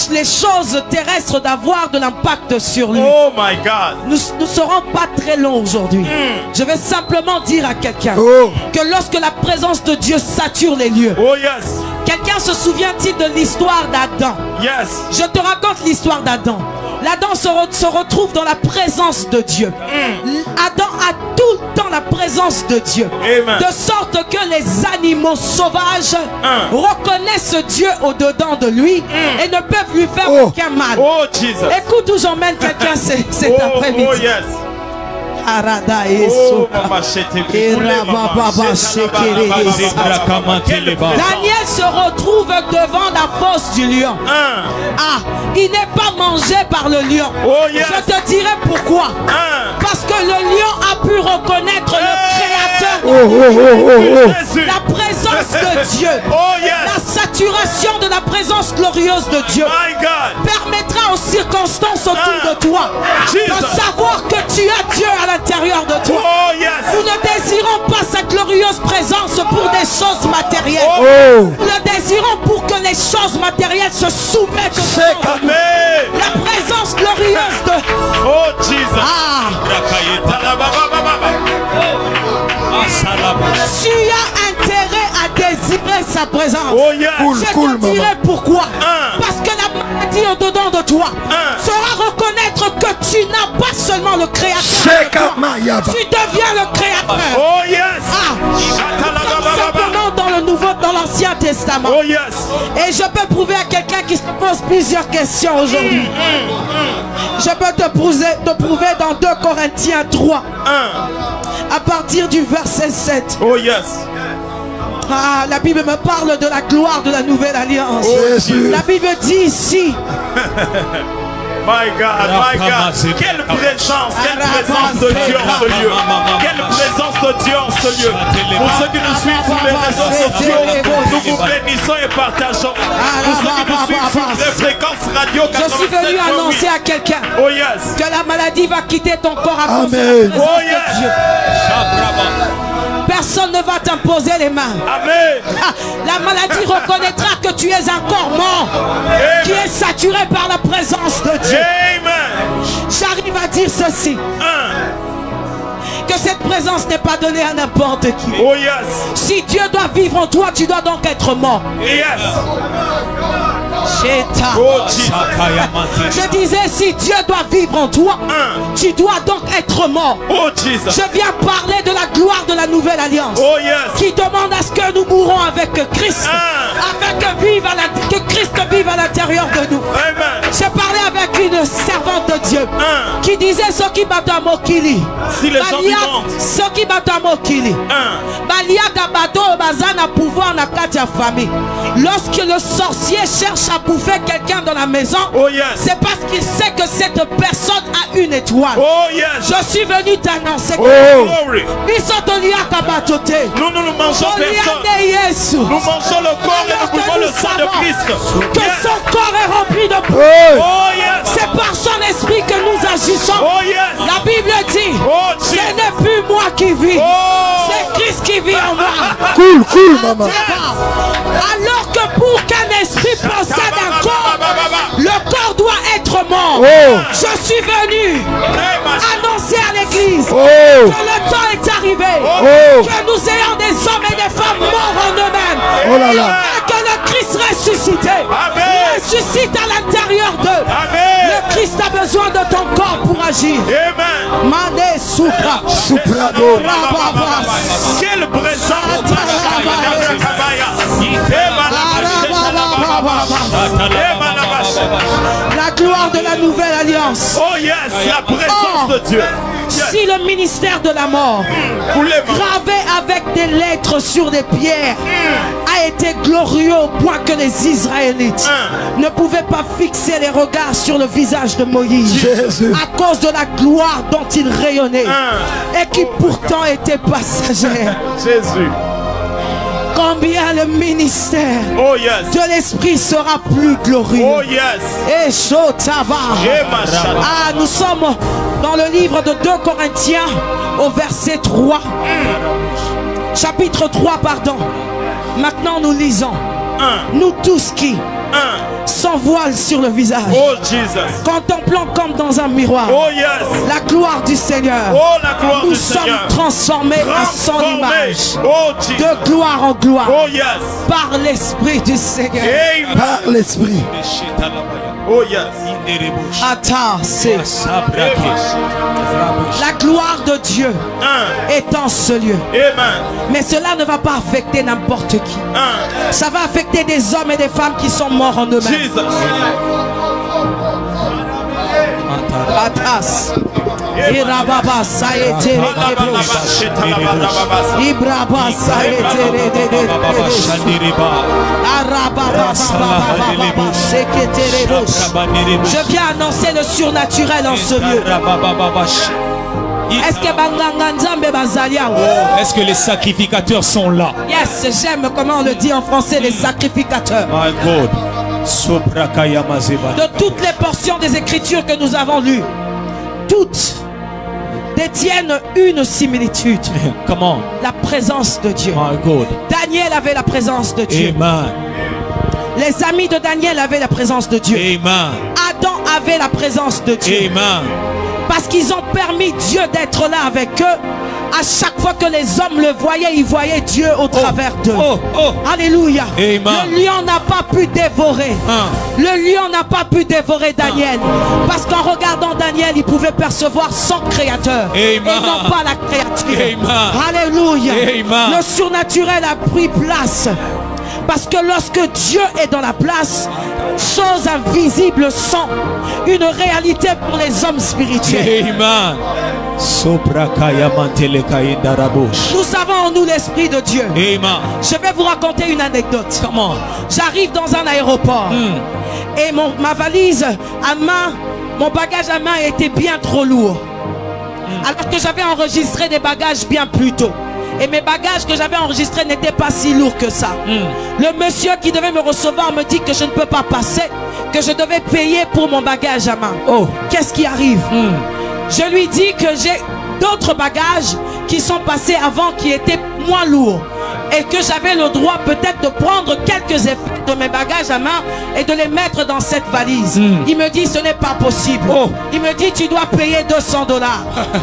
empêche les choses terrestres d'avoir de l'impact sur lui. Oh my God. Nous ne serons pas très longs aujourd'hui. Je vais simplement dire à quelqu'un que lorsque la présence de Dieu sature les lieux. Oh yes. Quelqu'un se souvient-il de l'histoire d'Adam? Yes. Je te raconte l'histoire d'Adam. L'Adam se retrouve dans la présence de Dieu. Adam a tout le temps la présence de Dieu. Amen. De sorte que les animaux sauvages reconnaissent Dieu au-dedans de lui et ne peuvent lui faire aucun mal. Oh Jesus. Écoute où j'emmène quelqu'un cet après-midi. Oh yes. Arada et Oh, Soka. maman, Daniel se retrouve devant la fosse du lion. Ah, il n'est pas mangé par le lion. Oh, yes. Je te dirai pourquoi. Parce que le lion a pu reconnaître le Créateur. La présence de Dieu. Oh yes. La saturation de la présence glorieuse de Dieu My God. permettra aux circonstances autour de toi Jesus. de savoir que tu as Dieu à l'intérieur de toi. Oh yes. Nous ne désirons pas sa glorieuse présence pour des choses matérielles. Nous le désirons pour que les choses matérielles se soumettent au Seigneur. Amen. La présence glorieuse de... Oh Jesus. Tu as intérêt à désirer sa présence. Oh yes. Je te dirai pourquoi. Parce que la maladie au-dedans de toi saura reconnaître que tu n'as pas seulement le Créateur. Tu deviens le Créateur. Oh yes. Simplement dans le Nouveau, dans l'Ancien Testament. Oh yes. Et je peux prouver à quelqu'un qui se pose plusieurs questions aujourd'hui. Je peux te prouver dans 2 Corinthiens 3. À partir du verset 7. Oh yes. Ah, la Bible me parle de la gloire de la nouvelle alliance. La Bible dit ici. My God, my God. Quelle présence de Dieu en ce lieu. Quelle présence de Dieu en ce lieu. Pour ceux qui nous suivent sur les réseaux sociaux, nous vous bénissons et partageons. Pour ceux qui nous suivent sur les fréquences radio 87.8. Je suis venu annoncer à quelqu'un que la maladie va quitter ton corps à cause de la présence de Dieu. Personne ne va t'imposer les mains. Amen. La maladie reconnaîtra que tu es un corps mort qui est saturé par la présence de Dieu. Amen. J'arrive à dire ceci. Que cette présence n'est pas donnée à n'importe qui. Oh yes. Si Dieu doit vivre en toi, tu dois donc être mort. Yes. Oh, je disais, si Dieu doit vivre en toi, tu dois donc être mort. Oh, Jesus. Je viens parler de la gloire de la nouvelle alliance. Oh, yes. Qui demande à ce que nous mourons avec Christ, afin que Christ vive à l'intérieur de nous. Amen. J'ai parlé avec une servante de Dieu qui disait ce qui bat à Mokili. Si les gens demandent. Ce qui bat à Mokili. Famille. Lorsque le sorcier cherche à bouffer quelqu'un dans la maison, c'est parce qu'il sait que cette personne a une étoile. Oh yes. Je suis venu t'annoncer Glory. Nous ne mangeons personne. Nous mangeons le corps et nous buvons le sang de Christ. Que son corps est rempli de pouvoir. Oh yes. C'est par son esprit que nous agissons. Oh yes. La Bible dit, ce n'est plus moi qui vis, c'est Christ qui vit en moi. Cool, maman. Alors que pour qu'un esprit possède un corps, le corps doit être mort. Je suis venu annoncer à l'église que le temps est arrivé, que nous ayons des hommes et des femmes morts en eux-mêmes, et que le Christ ressuscité ressuscite à l'intérieur d'eux. Le Christ a besoin de ton corps pour agir. Mané Supra. Quelle présence. La gloire de la nouvelle alliance. Oh yes, la présence de Dieu. Si le ministère de la mort, gravé avec des lettres sur des pierres, a été glorieux au point que les Israélites ne pouvaient pas fixer les regards sur le visage de Moïse à cause de la gloire dont il rayonnait et qui pourtant était passagère. Jésus. Combien le ministère de l'esprit sera plus glorieux. Oh yes. Et Shotava. Ah, nous sommes dans le livre de 2 Corinthiens au verset 3. Chapitre 3, pardon. Maintenant nous lisons. nous tous qui, sans voile sur le visage, Oh Jesus. contemplant comme dans un miroir Oh yes. la gloire du Seigneur, Oh la gloire nous du sommes Seigneur. transformés à son Transformé. image, Oh Jesus. de gloire en gloire, Oh yes. par l'Esprit du Seigneur. Amen. Par l'Esprit. Oh yes. Attends, c'est la gloire de Dieu est en ce lieu. Amen. Mais cela ne va pas affecter n'importe qui. Ça va affecter des hommes et des femmes qui sont morts en eux-mêmes. Jesus. Atas. Irababa ça a été Ibraba ça a été Je viens annoncer le surnaturel en ce lieu. Est-ce que les sacrificateurs sont là? Yes, j'aime comment on le dit en français, les sacrificateurs. My God. De toutes les portions des Écritures que nous avons lues, toutes détiennent une similitude. Comment? La présence de Dieu. My God. Daniel avait la présence de Dieu. Amen. Les amis de Daniel avaient la présence de Dieu. Amen. Adam avait la présence de Dieu. Amen. Parce qu'ils ont permis Dieu d'être là avec eux. À chaque fois que les hommes le voyaient, ils voyaient Dieu au travers d'eux. Oh, oh. Alléluia. Amen. Le lion n'a pas pu dévorer. Le lion n'a pas pu dévorer Daniel. Parce qu'en regardant Daniel, il pouvait percevoir son créateur. Amen. Et non pas la créature. Amen. Alléluia. Amen. Le surnaturel a pris place. Parce que lorsque Dieu est dans la place, choses invisibles sont une réalité pour les hommes spirituels. Amen. Nous avons en nous l'Esprit de Dieu. Amen. Je vais vous raconter une anecdote. Comment? J'arrive dans un aéroport et ma valise à main, mon bagage à main était bien trop lourd. Alors que j'avais enregistré des bagages bien plus tôt. Et mes bagages que j'avais enregistrés n'étaient pas si lourds que ça. Le monsieur qui devait me recevoir me dit que je ne peux pas passer, que je devais payer pour mon bagage à main. Oh. Qu'est-ce qui arrive? Je lui dis que j'ai d'autres bagages qui sont passés avant qui étaient moins lourds. Et que j'avais le droit peut-être de prendre quelques effets de mes bagages à main et de les mettre dans cette valise. Il me dit ce n'est pas possible. Oh. Il me dit tu dois payer $200.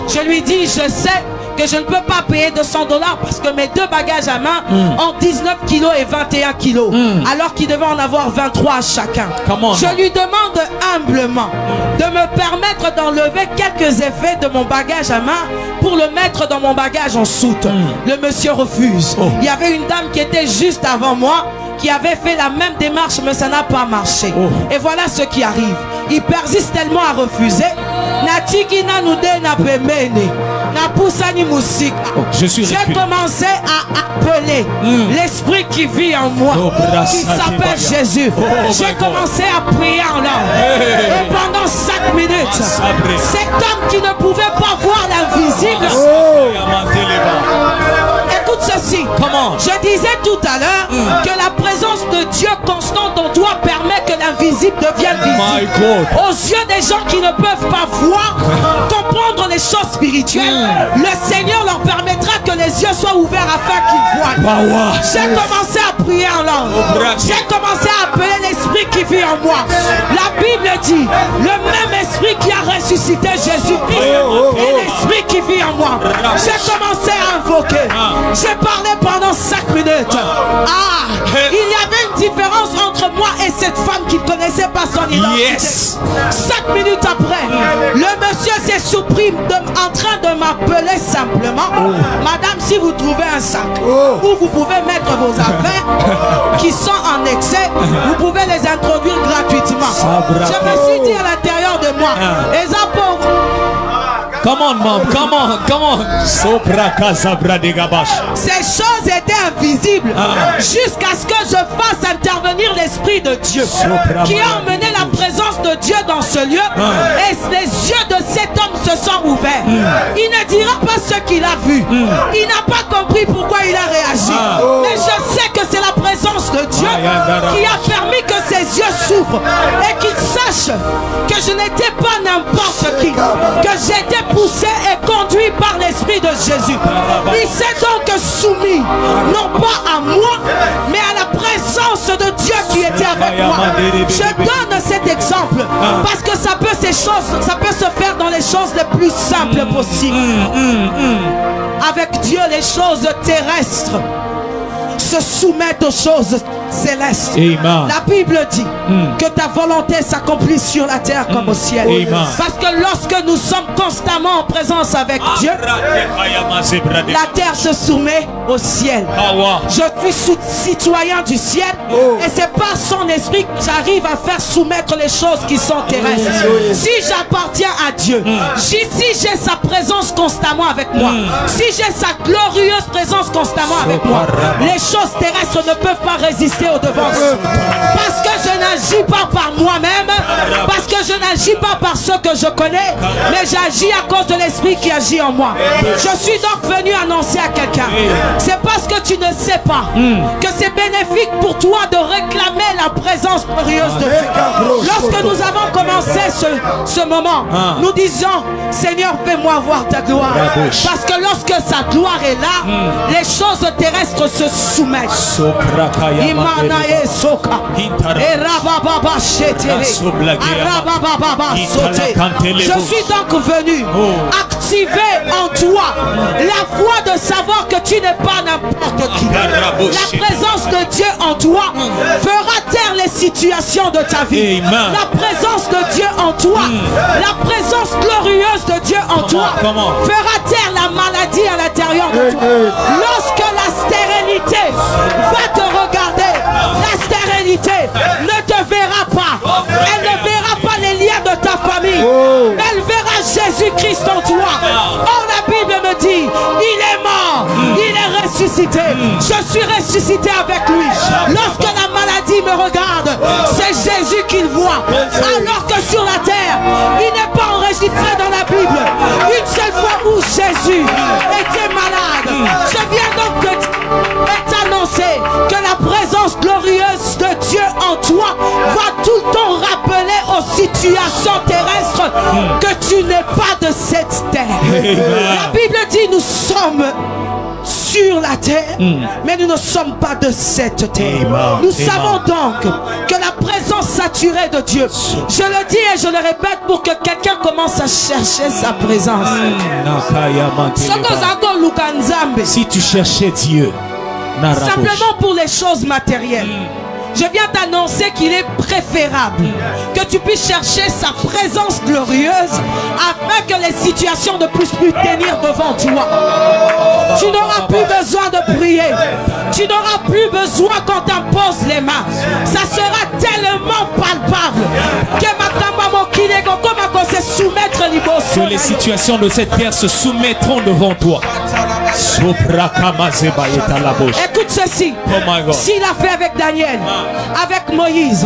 Je lui dis je sais que je ne peux pas payer $200 parce que mes deux bagages à main ont 19 kilos et 21 kilos alors qu'ils devaient en avoir 23 chacun. Je lui demande humblement de me permettre d'enlever quelques effets de mon bagage à main pour le mettre dans mon bagage en soute. Le monsieur refuse. Il y avait une dame qui était juste avant moi qui avait fait la même démarche mais ça n'a pas marché. Et voilà ce qui arrive. Il persiste tellement à refuser. J'ai commencé à appeler l'esprit qui vit en moi, qui s'appelle Jésus. J'ai commencé à prier en langue. Et pendant 5 minutes, cet homme qui ne pouvait pas voir l'invisible, écoute ceci. Comment? Je disais tout à l'heure que la présence de Dieu constante en toi permet que l'invisible devienne visible. Aux yeux des gens qui ne peuvent pas voir, comprendre les choses spirituelles, le Seigneur leur permettra que les yeux soient ouverts afin qu'ils voient. J'ai commencé à prier en langue. J'ai commencé à appeler l'esprit qui vit en moi. La Bible dit, le même esprit qui a ressuscité Jésus-Christ est l'esprit qui vit en moi. J'ai commencé à invoquer. J'ai parlé pendant 5 minutes. Il y avait une différence entre moi et cette femme qui ne connaissait pas son identité. 5 minutes après, le monsieur s'est surpris en train de m'appeler simplement. Madame, si vous trouvez un sac où vous pouvez mettre vos affaires qui sont en excès, vous pouvez les introduire gratuitement. Je me suis dit à l'intérieur de moi, Comment, maman? Comment? Ces choses étaient invisibles jusqu'à ce que je fasse intervenir l'Esprit de Dieu qui a emmené la présence de Dieu dans ce lieu et les yeux de cet homme se sont ouverts. Il ne dira pas ce qu'il a vu. Il n'a pas compris pourquoi il a réagi. Mais je sais que c'est la présence de Dieu qui a permis que ses yeux s'ouvrent et qu'il sache que je n'étais pas n'importe qui, que j'étais poussé et conduit par l'Esprit de Jésus. Il s'est donc soumis non pas à moi mais à la présence de Dieu qui était avec moi. Je donne cet exemple parce que ça peut se faire dans les choses les plus simples possibles. Avec Dieu, les choses terrestres se soumettent aux choses célestes. Amen. La Bible dit que ta volonté s'accomplit sur la terre comme au ciel. Amen. Parce que lorsque nous sommes constamment en présence avec Dieu, la terre se soumet au ciel. Je suis citoyen du ciel et c'est par son esprit que j'arrive à faire soumettre les choses qui sont terrestres. Si j'appartiens à Dieu, si j'ai sa présence constamment avec moi, si j'ai sa glorieuse présence constamment avec moi, les choses terrestres ne peuvent pas résister au devant. Parce que je n'agis pas par moi-même, parce que je n'agis pas par ce que je connais, mais j'agis à cause de l'esprit qui agit en moi. Je suis donc venu annoncer à quelqu'un, c'est parce que tu ne sais pas que c'est bénéfique pour toi de réclamer la présence glorieuse de Dieu. Lorsque nous avons commencé ce moment, nous disions, Seigneur, fais-moi voir ta gloire. Parce que lorsque sa gloire est là, les choses terrestres se soumettent. Je suis donc venu activer en toi la foi de savoir que tu n'es pas n'importe qui. La présence de Dieu en toi fera taire les situations de ta vie. La présence de Dieu en toi, la présence glorieuse de Dieu en toi fera taire la maladie à l'intérieur de toi. Lorsque la stérilité va te regarder, la stérilité ne te verra pas. Elle ne verra pas les liens de ta famille. Elle verra Jésus-Christ en toi. Or la Bible me dit, il est mort, il est ressuscité. Je suis ressuscité avec lui. Lorsque la maladie me regarde, c'est Jésus qu'il voit. Alors que sur la terre, il n'est pas enregistré dans la Bible une seule fois où Jésus était malade. Je viens donc de t'annoncer que la présence glorieuse de Dieu en toi va tout le temps rappeler aux situations terrestres que tu n'es pas de cette terre. La Bible dit nous sommes sur la terre, mais nous ne sommes pas de cette terre. Nous savons donc que la présence saturée de Dieu, je le dis et je le répète pour que quelqu'un commence à chercher sa présence. Si tu cherchais Dieu, simplement pour les choses matérielles, je viens t'annoncer qu'il est préférable que tu puisses chercher sa présence glorieuse afin que les situations ne puissent plus tenir devant toi. Tu n'auras plus besoin de prier. Tu n'auras plus besoin qu'on t'impose les mains. Ça sera tellement palpable que les situations de cette terre se soumettront devant toi. Écoute ceci. S'il a fait avec Daniel, avec Moïse,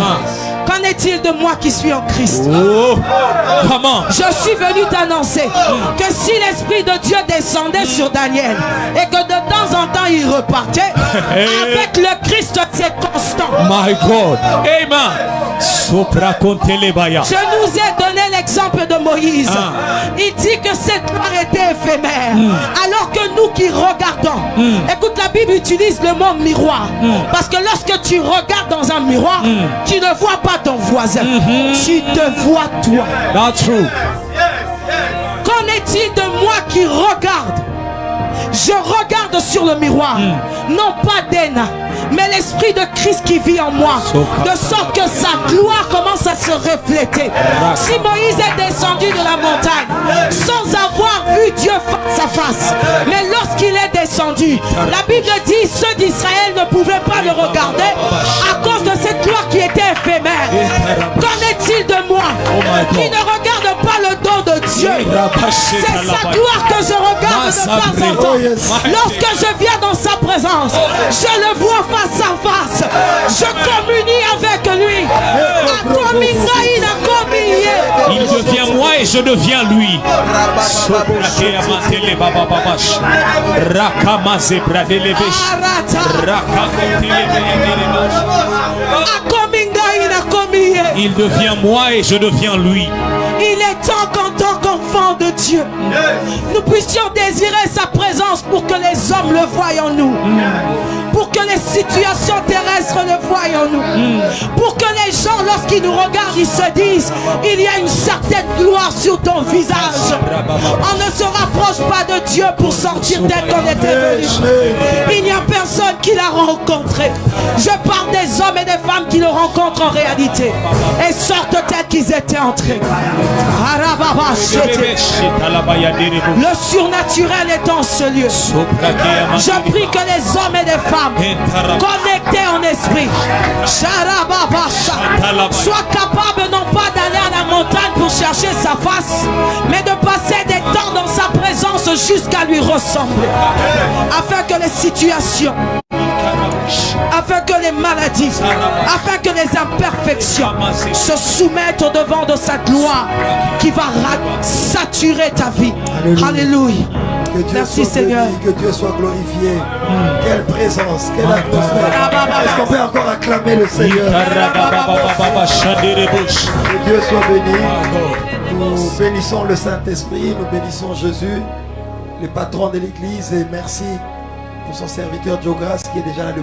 qu'en est-il de moi qui suis en Christ? Comment? Je suis venu t'annoncer que si l'Esprit de Dieu descendait sur Daniel et que de temps en temps il repartait, avec le Christ c'est constant. My God. Amen. Je nous ai donné l'exemple de Moïse. Il dit que cette gloire était éphémère. Alors que nous qui regardons, écoute, la Bible utilise le mot miroir. Parce que lorsque tu regardes dans un miroir, tu ne vois pas ton voisin. Tu te vois toi. That's true. Qu'en est-il de moi qui regarde? Je regarde sur le miroir, non pas d'Ena, mais l'Esprit de Christ qui vit en moi, de sorte que sa gloire commence à se refléter. Si Moïse est descendu de la montagne sans avoir vu Dieu face à face, mais lorsqu'il est descendu, la Bible dit ceux d'Israël ne pouvaient pas le regarder à cause de cette gloire qui était éphémère. Qu'en est-il de moi qui ne regarde pas le dos de Dieu? C'est sa gloire que je regarde de temps en temps. Lorsque je viens dans sa présence, je le vois face à face. Je communie avec lui. Il devient moi et je deviens lui. Il devient moi et je deviens lui. Il est temps qu'en tant qu'enfants de Dieu, nous puissions désirer sa présence pour que les hommes le voient en nous. Pour que les situations terrestres le voient en nous. Pour que les gens, lorsqu'ils nous regardent, ils se disent, il y a une certaine gloire sur ton visage. On ne se rapproche pas de Dieu pour sortir tel qu'on était venu. Il n'y a personne qui l'a rencontré. Je parle des hommes et des femmes qui le rencontrent en réalité et sortent tels qu'ils étaient entrés. Le surnaturel est en ce lieu. Je prie que les hommes et les femmes connectés en esprit soient capables non pas d'aller à la montagne pour chercher sa face, mais de passer des temps dans sa présence jusqu'à lui ressembler, afin que les situations, afin que les maladies, afin que les imperfections se soumettent au devant de sa gloire qui va saturer ta vie. Alléluia. Merci Seigneur. Que Dieu soit glorifié. Quelle présence, quelle atmosphère. Est-ce qu'on peut encore acclamer le Seigneur? Que Dieu soit béni. Nous bénissons le Saint-Esprit, nous bénissons Jésus, le patron de l'Église, et merci pour son serviteur Joe Grace qui est déjà là depuis